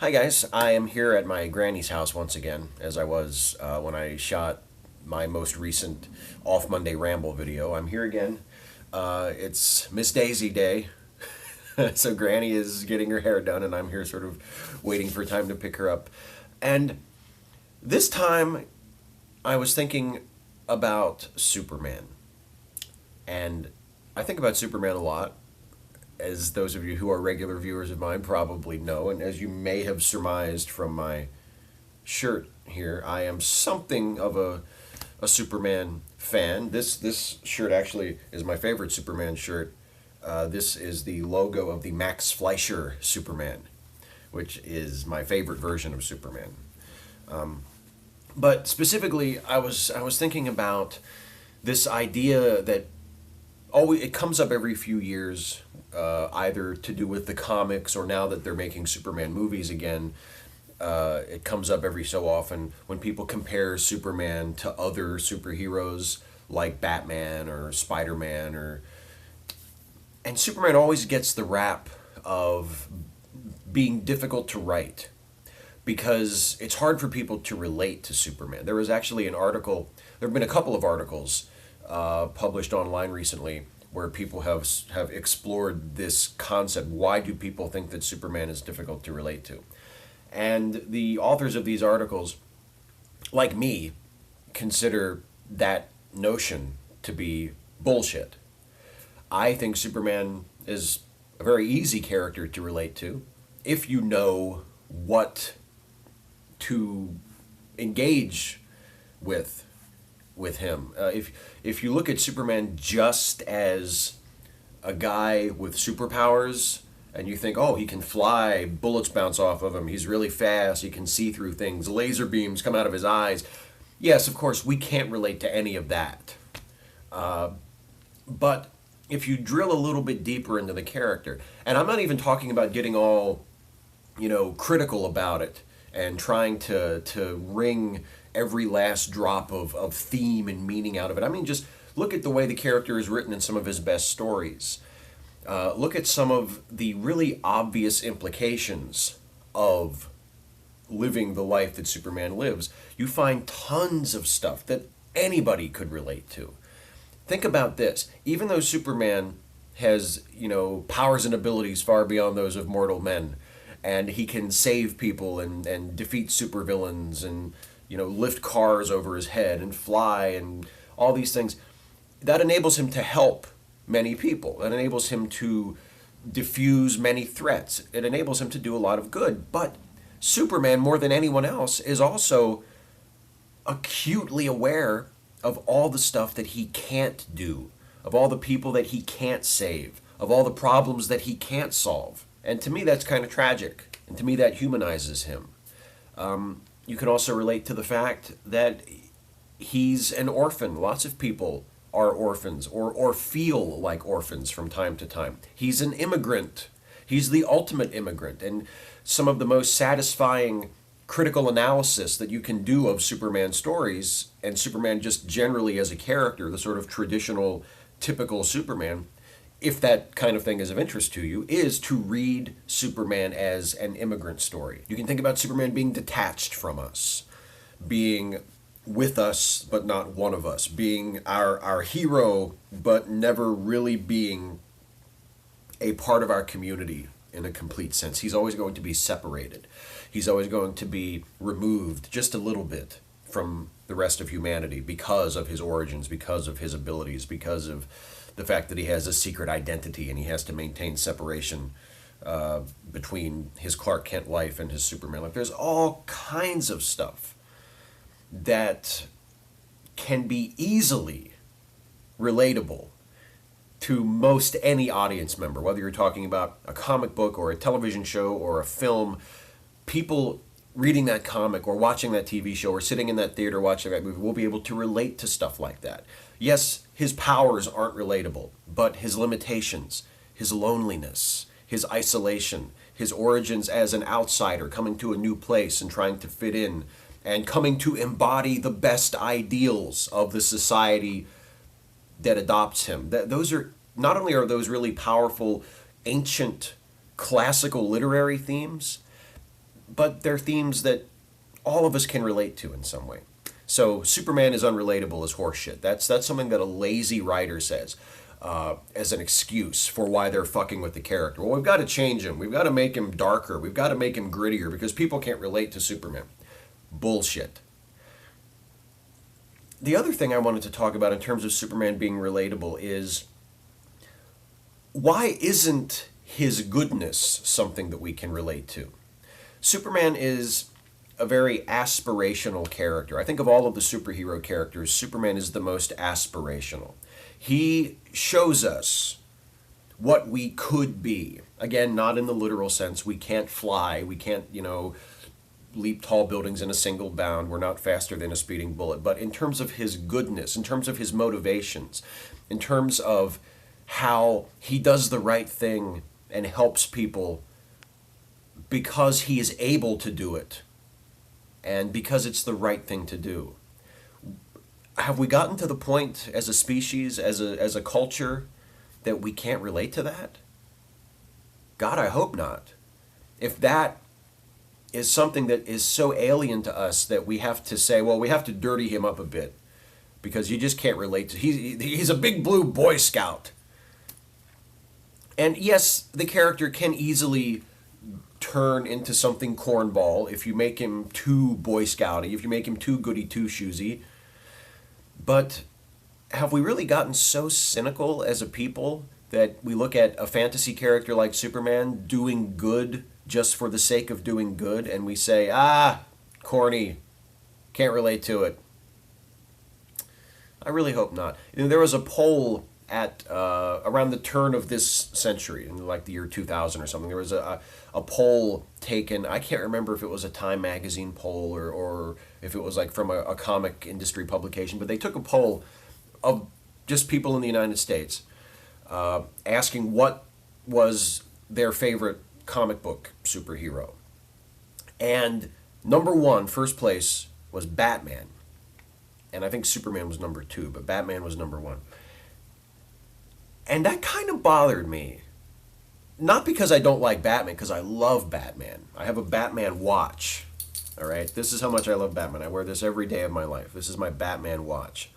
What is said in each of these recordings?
Hi guys, I am here at my granny's house once again, as I was when I shot my most recent Off Monday Ramble video. I'm here again. It's Miss Daisy Day, so Granny is getting her hair done, and I'm here sort of waiting for time to pick her up. And this time, I was thinking about Superman, and I think about Superman a lot, as those of you who are regular viewers of mine probably know, and as you may have surmised from my shirt here, I am something of a Superman fan. This shirt actually is my favorite Superman shirt. This is the logo of the Max Fleischer Superman, which is my favorite version of Superman. But specifically, I was thinking about this idea that always it comes up every few years, either to do with the comics or now that they're making Superman movies again. It comes up every so often when people compare Superman to other superheroes like Batman or Spider-Man or and Superman always gets the rap of being difficult to write because it's hard for people to relate to Superman. There was actually an article, there have been a couple of articles published online recently where people have explored this concept. Why do people think that Superman is difficult to relate to? And the authors of these articles, like me, consider that notion to be bullshit. I think Superman is a very easy character to relate to if you know what to engage with him. If you look at Superman just as a guy with superpowers and you think, oh, he can fly, bullets bounce off of him, he's really fast, he can see through things, laser beams come out of his eyes. Yes, of course, we can't relate to any of that. But if you drill a little bit deeper into the character, and I'm not even talking about getting all, critical about it and trying to wring every last drop of theme and meaning out of it. I mean, just look at the way the character is written in some of his best stories. Look at some of the really obvious implications of living the life that Superman lives. You find tons of stuff that anybody could relate to. Think about this. Even though Superman has, powers and abilities far beyond those of mortal men, and he can save people and defeat supervillains and, lift cars over his head and fly and all these things, that enables him to help many people. That enables him to diffuse many threats. It enables him to do a lot of good. But Superman, more than anyone else, is also acutely aware of all the stuff that he can't do, of all the people that he can't save, of all the problems that he can't solve. And to me, that's kind of tragic. And to me, that humanizes him. You can also relate to the fact that he's an orphan. Lots of people are orphans or feel like orphans from time to time. He's an immigrant. He's the ultimate immigrant. And some of the most satisfying critical analysis that you can do of Superman stories, and Superman just generally as a character, the sort of traditional, typical Superman, if that kind of thing is of interest to you, is to read Superman as an immigrant story. You can think about Superman being detached from us, being with us but not one of us, being our hero but never really being a part of our community in a complete sense. He's always going to be separated. He's always going to be removed just a little bit from the rest of humanity because of his origins, because of his abilities, because of the fact that he has a secret identity and he has to maintain separation between his Clark Kent life and his Superman life. There's all kinds of stuff that can be easily relatable to most any audience member, whether you're talking about a comic book or a television show or a film. People reading that comic or watching that TV show or sitting in that theater watching that movie will be able to relate to stuff like that. Yes, his powers aren't relatable, but his limitations, his loneliness, his isolation, his origins as an outsider coming to a new place and trying to fit in and coming to embody the best ideals of the society that adopts him. Those are not only are those really powerful, ancient, classical literary themes, but they're themes that all of us can relate to in some way. So Superman is unrelatable as horseshit. That's something that a lazy writer says as an excuse for why they're fucking with the character. Well, we've got to change him. We've got to make him darker. We've got to make him grittier because people can't relate to Superman. Bullshit. The other thing I wanted to talk about in terms of Superman being relatable is why isn't his goodness something that we can relate to? Superman is a very aspirational character. I think of all of the superhero characters, Superman is the most aspirational. He shows us what we could be. Again, not in the literal sense. We can't fly. We can't, leap tall buildings in a single bound. We're not faster than a speeding bullet. But in terms of his goodness, in terms of his motivations, in terms of how he does the right thing and helps people because he is able to do it and because it's the right thing to do. Have we gotten to the point as a species, as a culture, that we can't relate to that? God, I hope not. If that is something that is so alien to us that we have to say, well, we have to dirty him up a bit because you just can't relate to. He's a big blue Boy Scout. And yes, the character can easily turn into something cornball if you make him too Boy Scouty, if you make him too goody two-shoesy. But have we really gotten so cynical as a people that we look at a fantasy character like Superman doing good just for the sake of doing good and we say, corny, can't relate to it? I really hope not. There was a poll at around the turn of this century, in like the year 2000 or something. There was a poll taken. I can't remember if it was a Time magazine poll or if it was like from a comic industry publication, but they took a poll of just people in the United States asking what was their favorite comic book superhero. And number one, first place, was Batman. And I think Superman was number two, but Batman was number one. And that kind of bothered me. Not because I don't like Batman, because I love Batman. I have a Batman watch. All right? This is how much I love Batman. I wear this every day of my life. This is my Batman watch.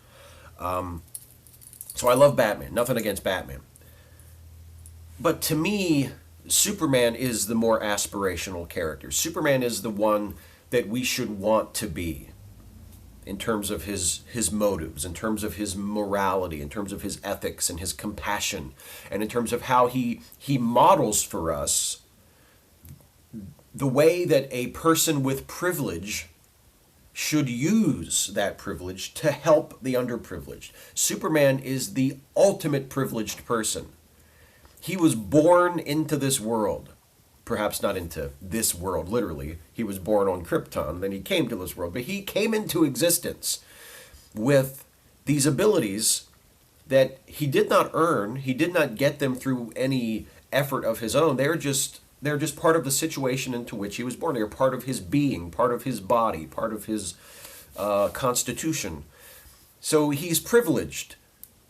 So I love Batman. Nothing against Batman. But to me, Superman is the more aspirational character. Superman is the one that we should want to be in terms of his motives, in terms of his morality, in terms of his ethics and his compassion, and in terms of how he models for us the way that a person with privilege should use that privilege to help the underprivileged. Superman is the ultimate privileged person. He was born into this world. Perhaps not into this world, literally. He was born on Krypton, then he came to this world. But he came into existence with these abilities that he did not earn. He did not get them through any effort of his own. They're just part of the situation into which he was born. They're part of his being, part of his body, part of his constitution. So he's privileged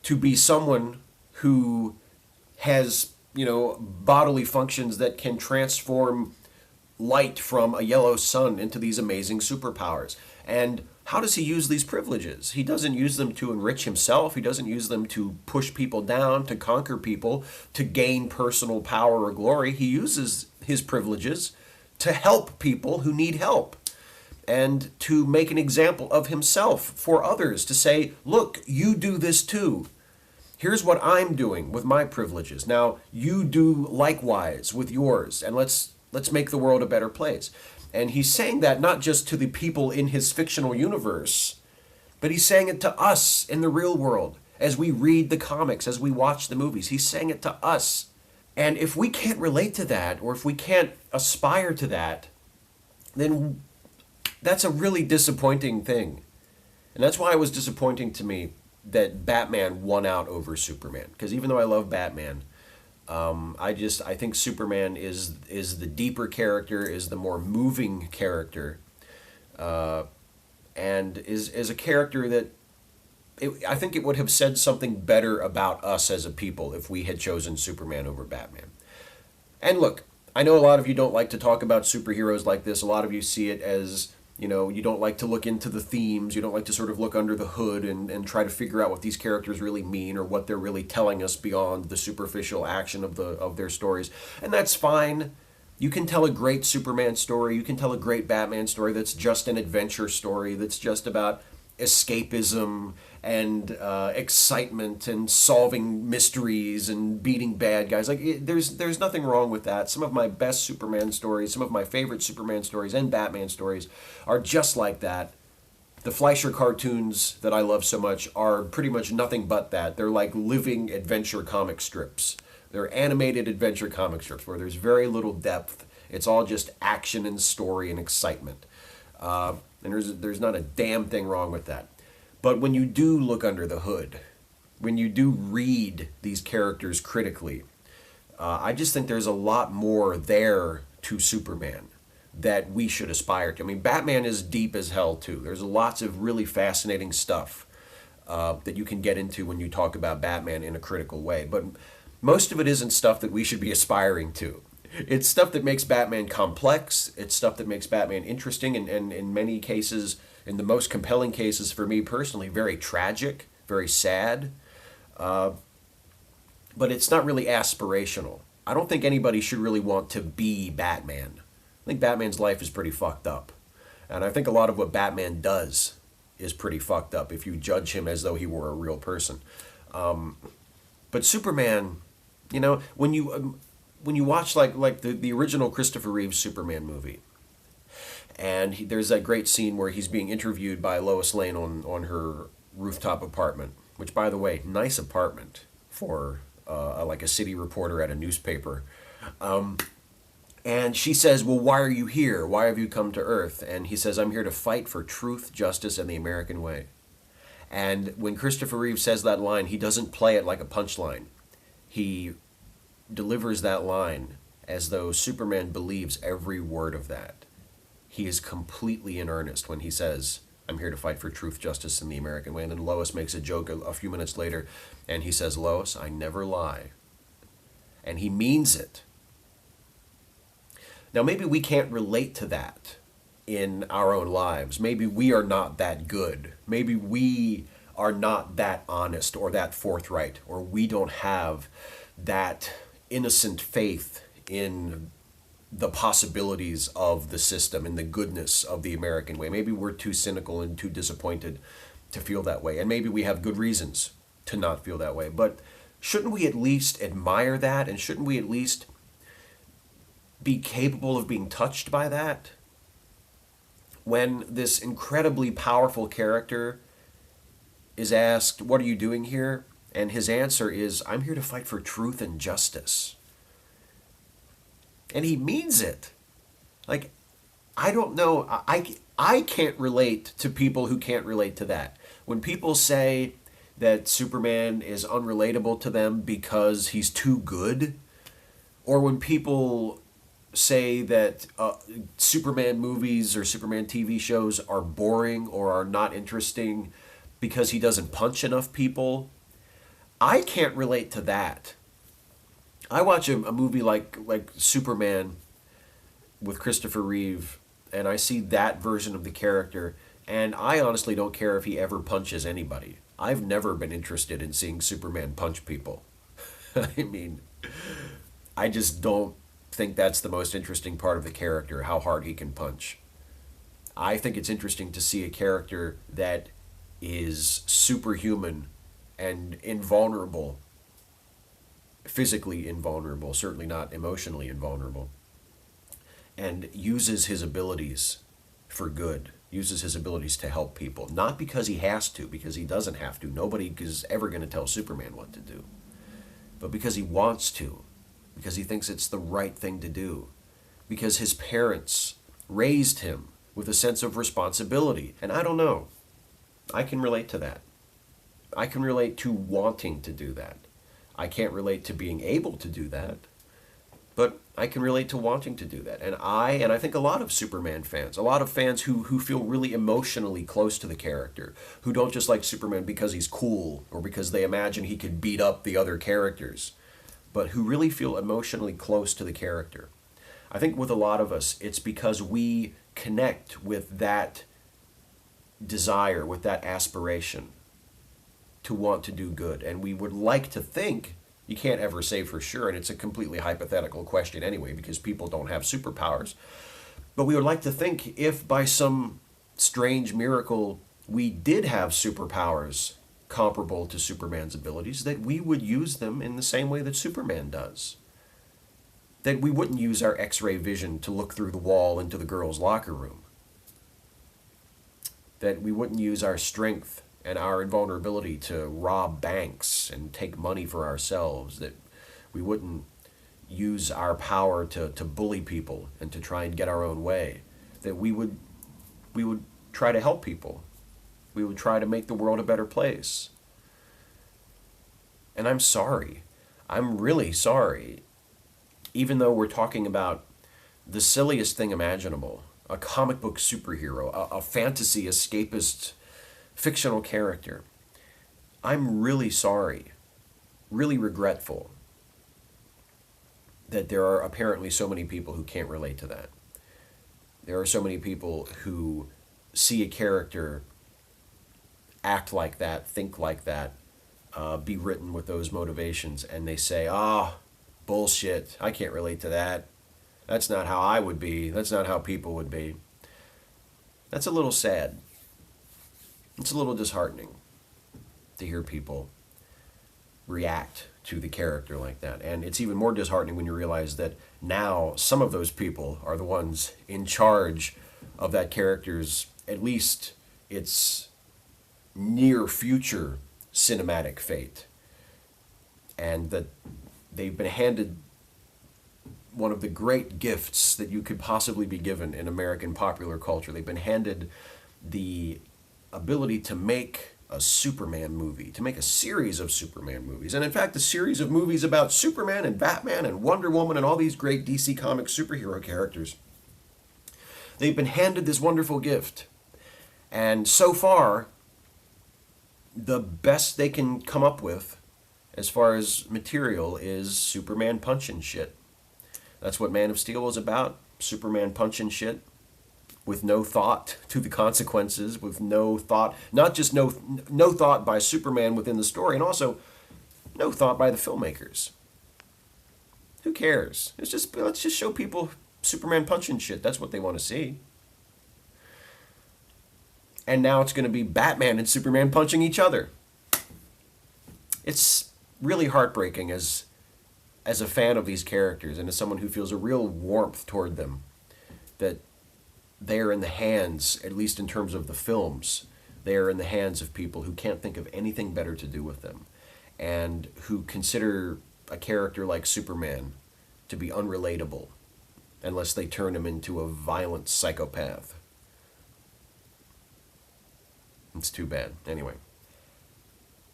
to be someone who has, bodily functions that can transform light from a yellow sun into these amazing superpowers. And how does he use these privileges? He doesn't use them to enrich himself. He doesn't use them to push people down, to conquer people, to gain personal power or glory. He uses his privileges to help people who need help and to make an example of himself for others, to say, look, you do this too. Here's what I'm doing with my privileges. Now you do likewise with yours, and let's make the world a better place. And he's saying that not just to the people in his fictional universe, but he's saying it to us in the real world. As we read the comics, as we watch the movies, he's saying it to us. And if we can't relate to that, or if we can't aspire to that, then that's a really disappointing thing. And that's why it was disappointing to me that Batman won out over Superman. Because even though I love Batman, I think Superman is the deeper character, is the more moving character, and is a character that I think it would have said something better about us as a people if we had chosen Superman over Batman. And look, I know a lot of you don't like to talk about superheroes like this. A lot of you see it as, you don't like to look into the themes. You don't like to sort of look under the hood and try to figure out what these characters really mean or what they're really telling us beyond the superficial action of their stories. And that's fine. You can tell a great Superman story. You can tell a great Batman story that's just an adventure story, that's just about escapism and excitement and solving mysteries and beating bad guys. Like there's nothing wrong with that. Some of my best Superman stories, some of my favorite Superman stories and Batman stories are just like that. The Fleischer cartoons that I love so much are pretty much nothing but that. They're like living adventure comic strips. They're animated adventure comic strips where there's very little depth. It's all just action and story and excitement. And there's not a damn thing wrong with that. But when you do look under the hood, when you do read these characters critically, I just think there's a lot more there to Superman that we should aspire to. I mean, Batman is deep as hell too. There's lots of really fascinating stuff that you can get into when you talk about Batman in a critical way. But most of it isn't stuff that we should be aspiring to. It's stuff that makes Batman complex. It's stuff that makes Batman interesting, and in many cases, in the most compelling cases for me personally, very tragic, very sad. But it's not really aspirational. I don't think anybody should really want to be Batman. I think Batman's life is pretty fucked up. And I think a lot of what Batman does is pretty fucked up if you judge him as though he were a real person. But Superman, when you watch like the original Christopher Reeves Superman movie, and there's that great scene where he's being interviewed by Lois Lane on her rooftop apartment, which, by the way, nice apartment for like a city reporter at a newspaper. And she says, well, why are you here? Why have you come to Earth? And he says, I'm here to fight for truth, justice, and the American way. And when Christopher Reeve says that line, he doesn't play it like a punchline. He delivers that line as though Superman believes every word of that. He is completely in earnest when he says, I'm here to fight for truth, justice, and the American way. And then Lois makes a joke a few minutes later, and he says, Lois, I never lie. And he means it. Now, maybe we can't relate to that in our own lives. Maybe we are not that good. Maybe we are not that honest or that forthright, or we don't have that innocent faith in the possibilities of the system and the goodness of the American way. Maybe we're too cynical and too disappointed to feel that way. And maybe we have good reasons to not feel that way. But shouldn't we at least admire that? And shouldn't we at least be capable of being touched by that? When this incredibly powerful character is asked, what are you doing here? And his answer is, I'm here to fight for truth and justice. And he means it. Like, I don't know. I can't relate to people who can't relate to that. When people say that Superman is unrelatable to them because he's too good, or when people say that Superman movies or Superman TV shows are boring or are not interesting because he doesn't punch enough people, I can't relate to that. I watch a movie like Superman with Christopher Reeve, and I see that version of the character, and I honestly don't care if he ever punches anybody. I've never been interested in seeing Superman punch people. I mean, I just don't think that's the most interesting part of the character, how hard he can punch. I think it's interesting to see a character that is superhuman and invulnerable, physically invulnerable, certainly not emotionally invulnerable, and uses his abilities for good, uses his abilities to help people. Not because he has to, because he doesn't have to. Nobody is ever going to tell Superman what to do. But because he wants to, because he thinks it's the right thing to do, because his parents raised him with a sense of responsibility. And I don't know. I can relate to that. I can relate to wanting to do that. I can't relate to being able to do that, but I can relate to wanting to do that. And I think a lot of Superman fans, a lot of fans who feel really emotionally close to the character, who don't just like Superman because he's cool or because they imagine he could beat up the other characters, but who really feel emotionally close to the character. I think with a lot of us, it's because we connect with that desire, with that aspiration to want to do good. And we would like to think, you can't ever say for sure, and it's a completely hypothetical question anyway, because people don't have superpowers. But we would like to think if by some strange miracle we did have superpowers comparable to Superman's abilities, that we would use them in the same way that Superman does. That we wouldn't use our X-ray vision to look through the wall into the girls' locker room. That we wouldn't use our strength and our invulnerability to rob banks and take money for ourselves. That we wouldn't use our power to bully people and to try and get our own way. That we would try to help people. We would try to make the world a better place. And I'm sorry. I'm really sorry. Even though we're talking about the silliest thing imaginable, a comic book superhero, a fantasy escapist fictional character, I'm really sorry, really regretful that there are apparently so many people who can't relate to that. There are so many people who see a character act like that, think like that, be written with those motivations, and they say, bullshit, I can't relate to that. That's not how I would be. That's not how people would be. That's a little sad. It's a little disheartening to hear people react to the character like that. And it's even more disheartening when you realize that now some of those people are the ones in charge of that character's, at least its near future cinematic fate. And that they've been handed one of the great gifts that you could possibly be given in American popular culture. They've been handed the ability to make a Superman movie, to make a series of Superman movies. And in fact, a series of movies about Superman and Batman and Wonder Woman and all these great DC Comics superhero characters. They've been handed this wonderful gift. And so far, the best they can come up with as far as material is Superman punching shit. That's what Man of Steel was about. Superman punching shit with no thought to the consequences, with no thought, not just no thought by Superman within the story, and also no thought by the filmmakers. Who cares? Let's just show people Superman punching shit. That's what they want to see. And now it's going to be Batman and Superman punching each other. It's really heartbreaking as a fan of these characters and as someone who feels a real warmth toward them, that they are in the hands, at least in terms of the films, they are in the hands of people who can't think of anything better to do with them, and who consider a character like Superman to be unrelatable unless they turn him into a violent psychopath. It's too bad. Anyway.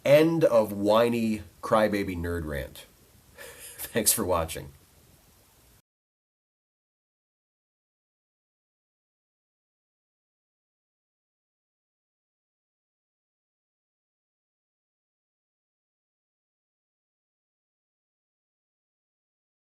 End of whiny crybaby nerd rant. Thanks for watching.